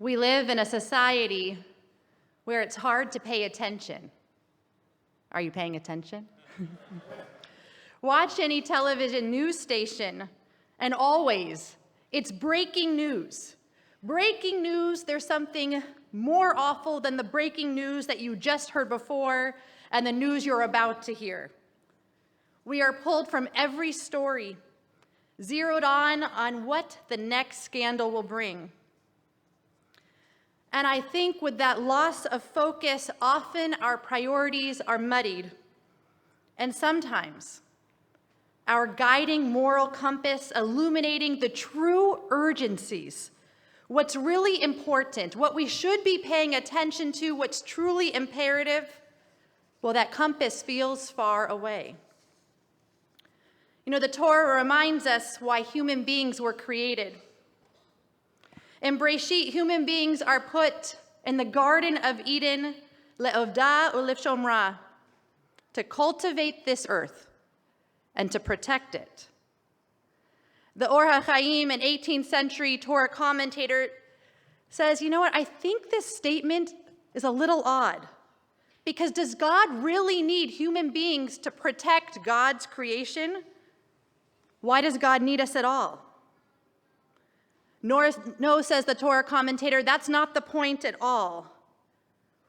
We live in a society where it's hard to pay attention. Are you paying attention? Watch any television news station, and always, it's breaking news. Breaking news, there's something more awful than the breaking news that you just heard before and the news you're about to hear. We are pulled from every story, zeroed on what the next scandal will bring. And I think with that loss of focus, often our priorities are muddied. And sometimes our guiding moral compass illuminating the true urgencies, what's really important, what we should be paying attention to, what's truly imperative, well, that compass feels far away. You know, the Torah reminds us why human beings were created. In Breshit, human beings are put in the Garden of Eden, le'ovda u'lifshomra, to cultivate this earth and to protect it. The Or HaChaim, an 18th century Torah commentator, says, you know what, I think this statement is a little odd, because does God really need human beings to protect God's creation? Why does God need us at all? No, says the Torah commentator, that's not the point at all.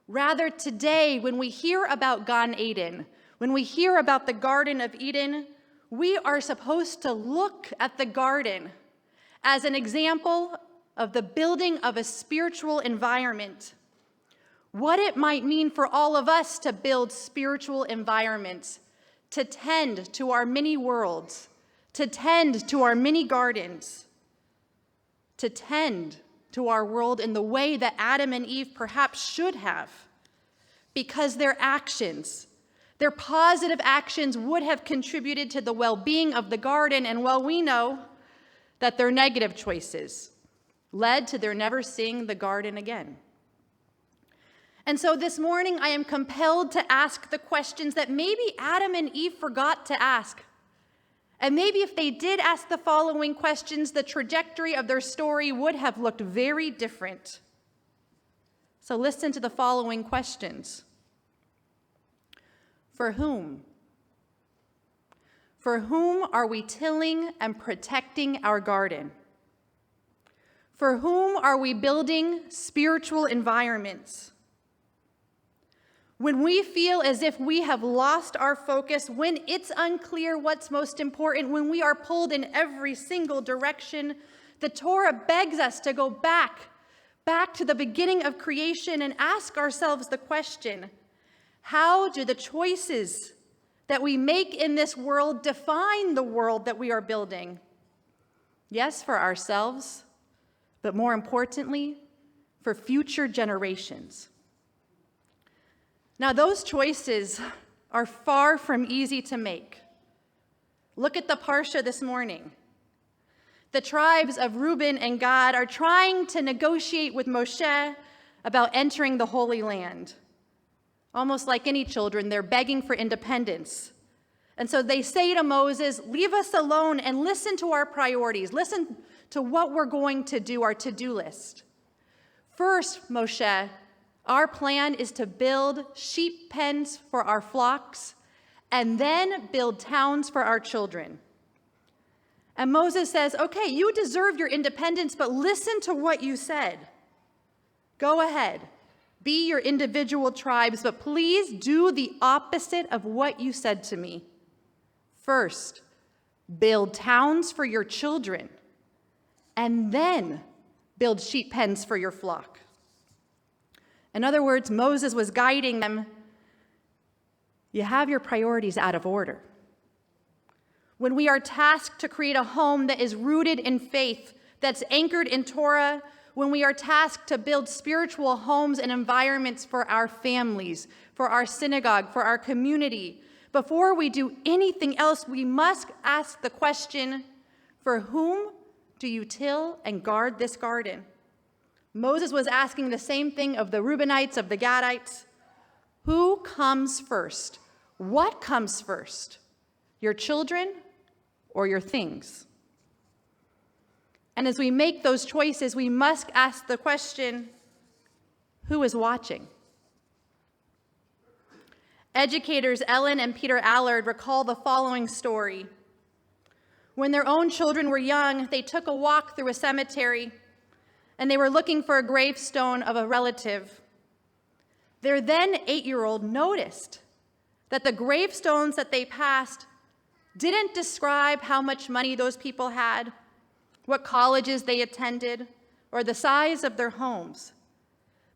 Rather, today, when we hear about Gan Eden, when we hear about the Garden of Eden, we are supposed to look at the garden as an example of the building of a spiritual environment. What it might mean for all of us to build spiritual environments, to tend to our many worlds, to tend to our many gardens, to tend to our world in the way that Adam and Eve perhaps should have, because their actions, their positive actions would have contributed to the well-being of the garden, and well, we know that their negative choices led to their never seeing the garden again. And so this morning, I am compelled to ask the questions that maybe Adam and Eve forgot to ask. And maybe if they did ask the following questions, the trajectory of their story would have looked very different. So listen to the following questions. For whom? For whom are we tilling and protecting our garden? For whom are we building spiritual environments? When we feel as if we have lost our focus, when it's unclear what's most important, when we are pulled in every single direction, the Torah begs us to go back to the beginning of creation and ask ourselves the question, how do the choices that we make in this world define the world that we are building? Yes, for ourselves, but more importantly, for future generations. Now, those choices are far from easy to make. Look at the Parsha this morning. The tribes of Reuben and Gad are trying to negotiate with Moshe about entering the Holy Land. Almost like any children, they're begging for independence. And so they say to Moses, leave us alone and listen to our priorities. Listen to what we're going to do, our to-do list. First, Moshe, our plan is to build sheep pens for our flocks and then build towns for our children. And Moses says, okay, you deserve your independence, but listen to what you said. Go ahead, be your individual tribes, but please do the opposite of what you said to me. First, build towns for your children, and then build sheep pens for your flock. In other words, Moses was guiding them. You have your priorities out of order. When we are tasked to create a home that is rooted in faith, that's anchored in Torah, when we are tasked to build spiritual homes and environments for our families, for our synagogue, for our community, before we do anything else, we must ask the question, for whom do you till and guard this garden? Moses was asking the same thing of the Reubenites, of the Gadites. Who comes first? What comes first? Your children or your things? And as we make those choices, we must ask the question, who is watching? Educators Ellen and Peter Allard recall the following story. When their own children were young, they took a walk through a cemetery, and they were looking for a gravestone of a relative. Their then 8-year-old noticed that the gravestones that they passed didn't describe how much money those people had, what colleges they attended, or the size of their homes.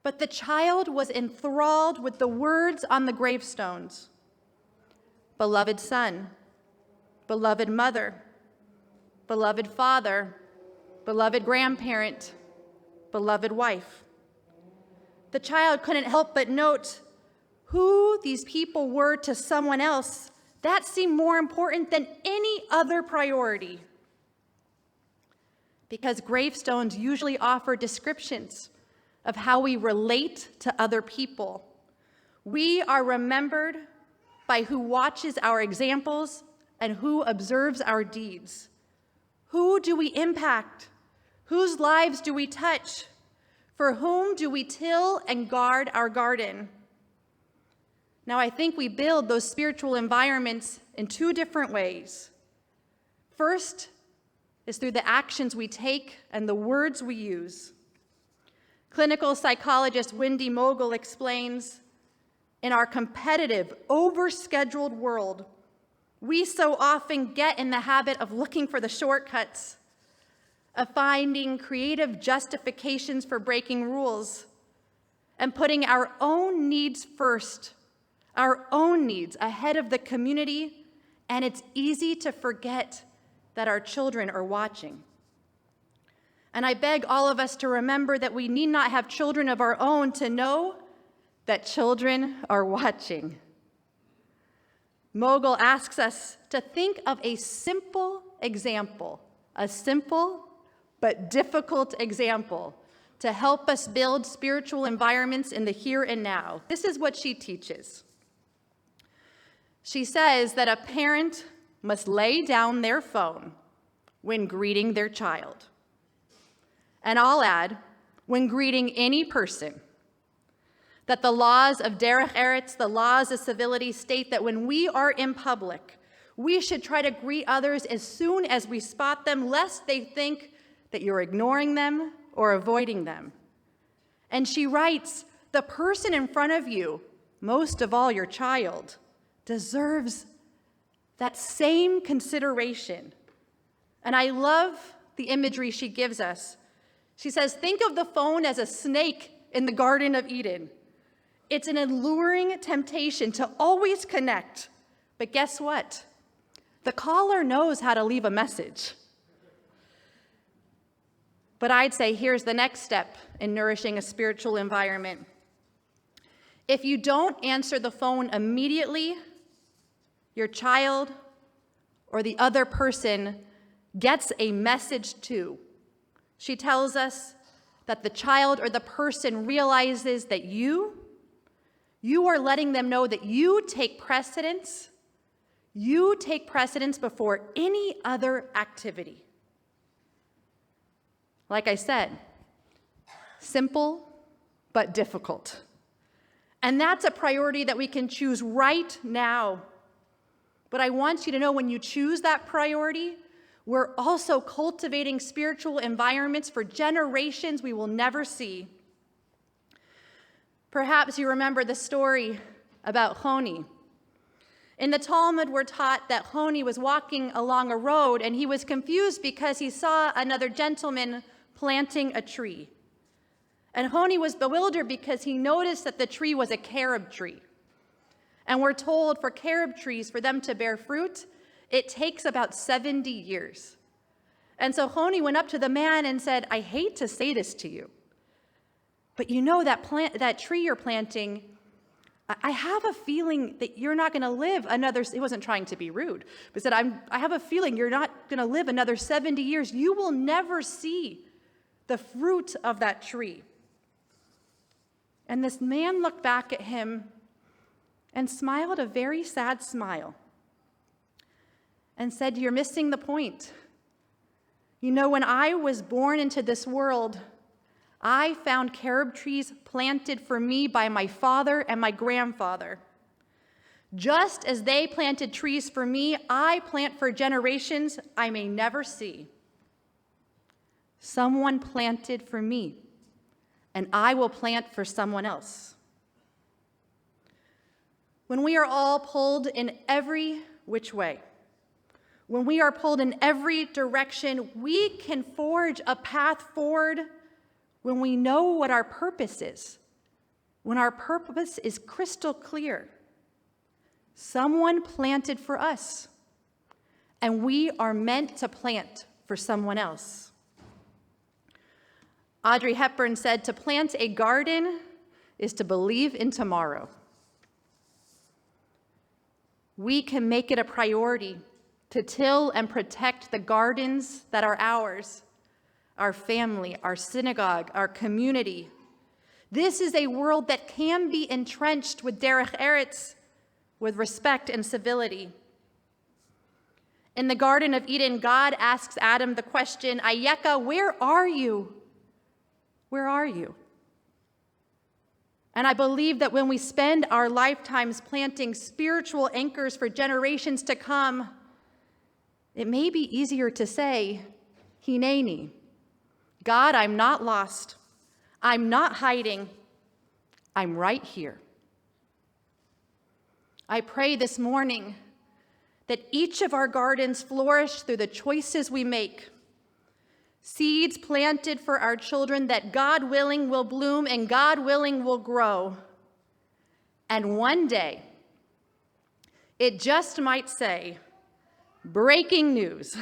But the child was enthralled with the words on the gravestones. Beloved son, beloved mother, beloved father, beloved grandparent, beloved wife. The child couldn't help but note who these people were to someone else. That seemed more important than any other priority. Because gravestones usually offer descriptions of how we relate to other people. We are remembered by who watches our examples and who observes our deeds. Who do we impact? Whose lives do we touch? For whom do we till and guard our garden? Now, I think we build those spiritual environments in 2 different ways. First is through the actions we take and the words we use. Clinical psychologist Wendy Mogul explains, in our competitive, overscheduled world, we so often get in the habit of looking for the shortcuts, of finding creative justifications for breaking rules, and putting our own needs first, our own needs ahead of the community, and it's easy to forget that our children are watching. And I beg all of us to remember that we need not have children of our own to know that children are watching. Mogul asks us to think of a simple example, a simple but difficult example to help us build spiritual environments in the here and now. This is what she teaches. She says that a parent must lay down their phone when greeting their child. And I'll add, when greeting any person, that the laws of derech eretz, the laws of civility, state that when we are in public, we should try to greet others as soon as we spot them, lest they think that you're ignoring them or avoiding them. And she writes, the person in front of you, most of all your child, deserves that same consideration. And I love the imagery she gives us. She says, think of the phone as a snake in the Garden of Eden. It's an alluring temptation to always connect. But guess what? The caller knows how to leave a message. But I'd say here's the next step in nourishing a spiritual environment. If you don't answer the phone immediately, your child or the other person gets a message too. She tells us that the child or the person realizes that you are letting them know that you take precedence. You take precedence before any other activity. Like I said, simple but difficult. And that's a priority that we can choose right now. But I want you to know when you choose that priority, we're also cultivating spiritual environments for generations we will never see. Perhaps you remember the story about Honi. In the Talmud, we're taught that Honi was walking along a road and he was confused because he saw another gentleman planting a tree. And Honi was bewildered because he noticed that the tree was a carob tree. And we're told for carob trees, for them to bear fruit, it takes about 70 years. And so Honi went up to the man and said, I hate to say this to you, but you know that tree you're planting, I have a feeling that you're not going to live another, he wasn't trying to be rude, but said, I have a feeling you're not going to live another 70 years. You will never see the fruit of that tree. And this man looked back at him and smiled a very sad smile and said, you're missing the point. You know, when I was born into this world, I found carob trees planted for me by my father and my grandfather. Just as they planted trees for me, I plant for generations I may never see. Someone planted for me, and I will plant for someone else. When we are all pulled in every which way, when we are pulled in every direction, we can forge a path forward when we know what our purpose is, when our purpose is crystal clear. Someone planted for us, and we are meant to plant for someone else. Audrey Hepburn said, "To plant a garden is to believe in tomorrow." We can make it a priority to till and protect the gardens that are ours, our family, our synagogue, our community. This is a world that can be entrenched with derech eretz, with respect and civility. In the Garden of Eden, God asks Adam the question, "Ayeka, where are you? Where are you?" And I believe that when we spend our lifetimes planting spiritual anchors for generations to come, it may be easier to say, Hineni, God, I'm not lost. I'm not hiding. I'm right here. I pray this morning that each of our gardens flourish through the choices we make. Seeds planted for our children that, God willing, will bloom and God willing will grow. And one day, it just might say, breaking news.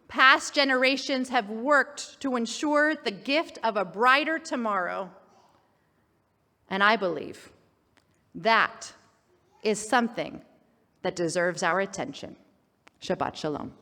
Past generations have worked to ensure the gift of a brighter tomorrow. And I believe that is something that deserves our attention. Shabbat Shalom.